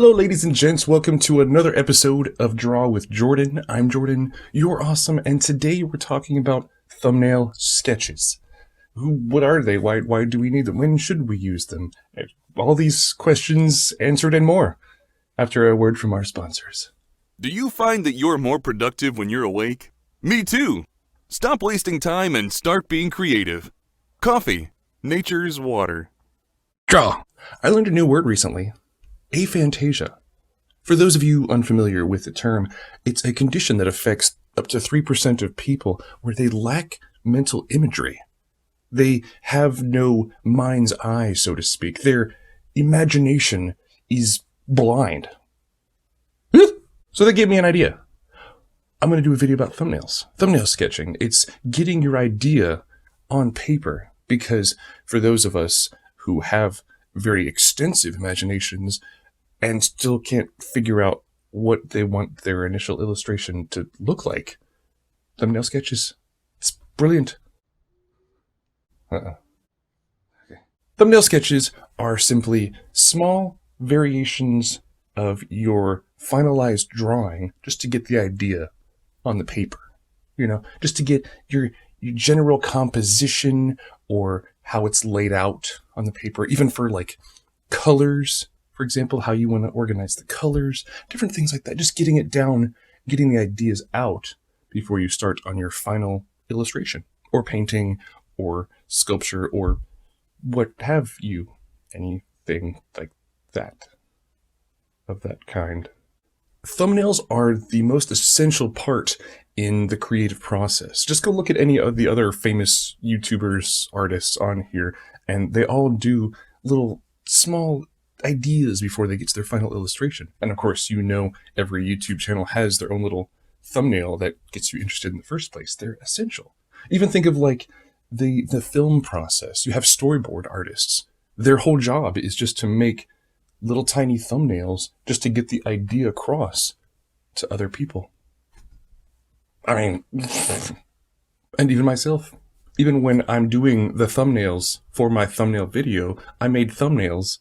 Hello, ladies and gents. Welcome to another episode of Draw with Jordan. I'm Jordan. You're awesome. And today we're talking about thumbnail sketches. What are they? Why do we need them? When should we use them? All these questions answered and more after a word from our sponsors. Do you find that you're more productive when you're awake? Me too. Stop wasting time and start being creative. Coffee, nature's water. Draw. I learned a new word recently. Aphantasia. For those of you unfamiliar with the term, it's a condition that affects up to 3% of people where they lack mental imagery. They have no mind's eye, so to speak. Their imagination is blind. So that gave me an idea. I'm going to do a video about thumbnails. Thumbnail sketching. It's getting your idea on paper, because for those of us who have very extensive imaginations and still can't figure out what they want their initial illustration to look like, thumbnail sketches, it's brilliant. Okay. Thumbnail sketches are simply small variations of your finalized drawing just to get the idea on the paper. Just to get your general composition or how it's laid out on the paper, even for like colors, for example, how you want to organize the colors, different things like that. Just getting it down, getting the ideas out before you start on your final illustration or painting or sculpture or what have you, anything like that, of that kind. Thumbnails are the most essential part in the creative process. Just go look at any of the other famous YouTubers, artists on here, and they all do little small ideas before they get to their final illustration. And of course, every YouTube channel has their own little thumbnail that gets you interested in the first place. They're essential. Even think of like the film process. You have storyboard artists. Their whole job is just to make little tiny thumbnails just to get the idea across to other people. I mean, and even myself, even when I'm doing the thumbnails for my thumbnail video, I made thumbnails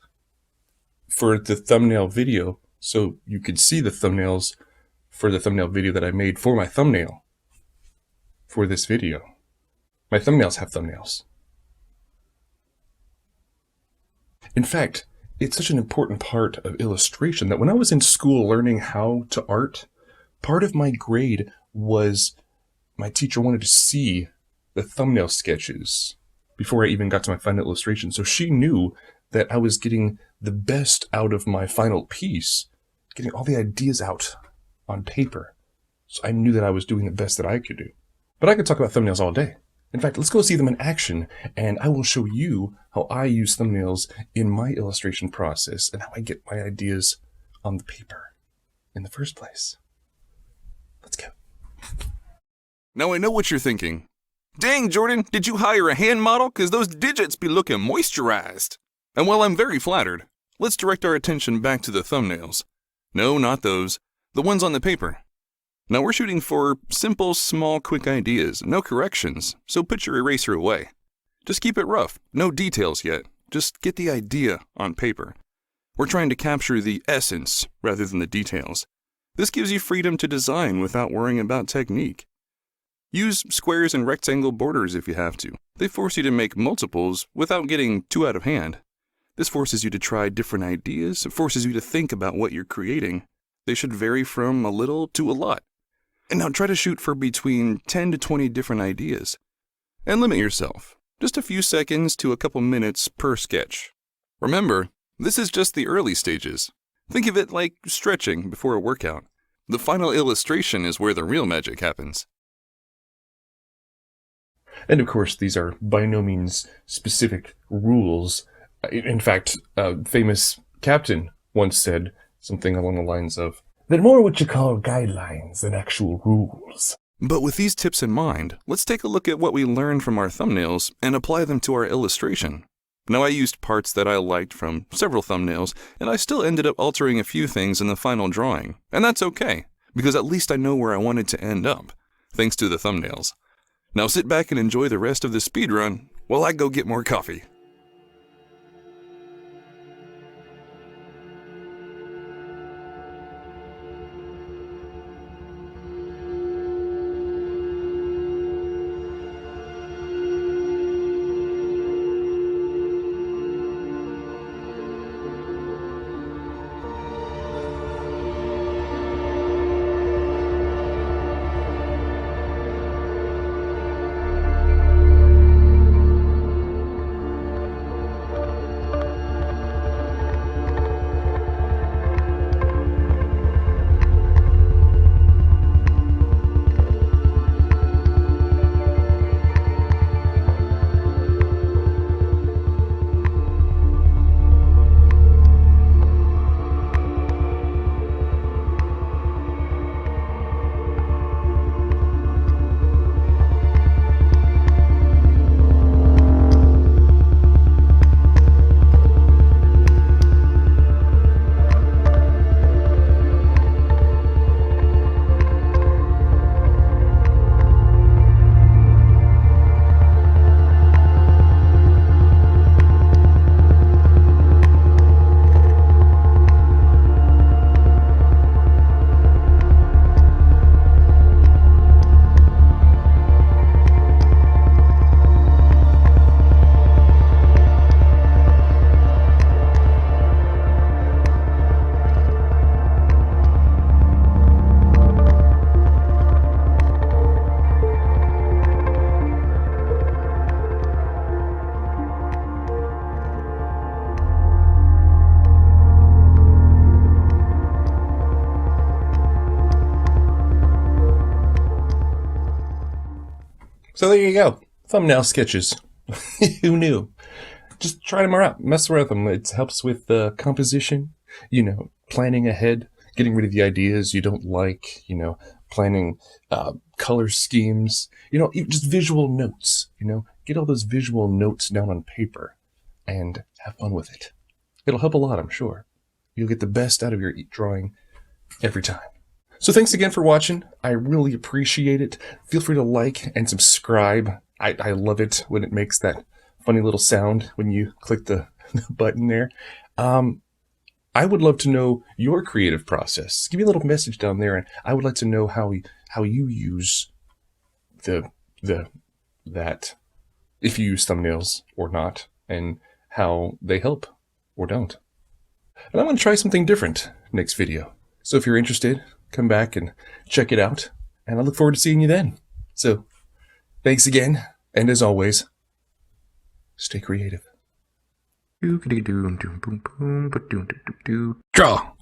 for the thumbnail video so you could see the thumbnails for the thumbnail video that I made for my thumbnail for this video. My thumbnails have thumbnails. In fact, it's such an important part of illustration that when I was in school learning how to art, part of my grade was my teacher wanted to see the thumbnail sketches before I even got to my final illustration. So she knew that I was getting the best out of my final piece, getting all the ideas out on paper. So I knew that I was doing the best that I could do. But I could talk about thumbnails all day. In fact, let's go see them in action, and I will show you how I use thumbnails in my illustration process and how I get my ideas on the paper in the first place. Let's go. Now I know what you're thinking. Dang, Jordan, did you hire a hand model? 'Cause those digits be looking moisturized. And while I'm very flattered, let's direct our attention back to the thumbnails. No, not those. The ones on the paper. Now we're shooting for simple, small, quick ideas, no corrections, so put your eraser away. Just keep it rough, no details yet, just get the idea on paper. We're trying to capture the essence rather than the details. This gives you freedom to design without worrying about technique. Use squares and rectangle borders if you have to. They force you to make multiples without getting too out of hand. This forces you to try different ideas, it forces you to think about what you're creating. They should vary from a little to a lot. And now try to shoot for between 10 to 20 different ideas. And limit yourself. Just a few seconds to a couple minutes per sketch. Remember, this is just the early stages. Think of it like stretching before a workout. The final illustration is where the real magic happens. And of course, these are by no means specific rules. In fact, a famous captain once said something along the lines of, "They're more what you call guidelines than actual rules." But with these tips in mind, let's take a look at what we learned from our thumbnails and apply them to our illustration. Now I used parts that I liked from several thumbnails, and I still ended up altering a few things in the final drawing. And that's okay, because at least I know where I wanted to end up, thanks to the thumbnails. Now sit back and enjoy the rest of the speedrun while I go get more coffee. So there you go. Thumbnail sketches. Who knew? Just try them out. Mess around with them. It helps with composition, planning ahead, getting rid of the ideas you don't like, planning color schemes, even just visual notes, get all those visual notes down on paper and have fun with it. It'll help a lot, I'm sure. You'll get the best out of your drawing every time. So thanks again for watching. I really appreciate it. Feel free to like and subscribe. I love it when it makes that funny little sound when you click the button there. I would love to know your creative process. Give me a little message down there, and I would like to know how you use that, if you use thumbnails or not, and how they help or don't. And I'm going to try something different next video. So if you're interested, come back and check it out, and I look forward to seeing you then. So thanks again, and as always, stay creative. Draw!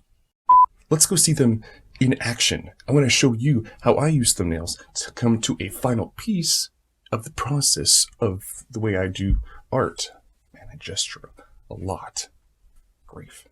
Let's go see them in action. I want to show you how I use thumbnails to come to a final piece of the process of the way I do art. Man, I gesture a lot. Grief.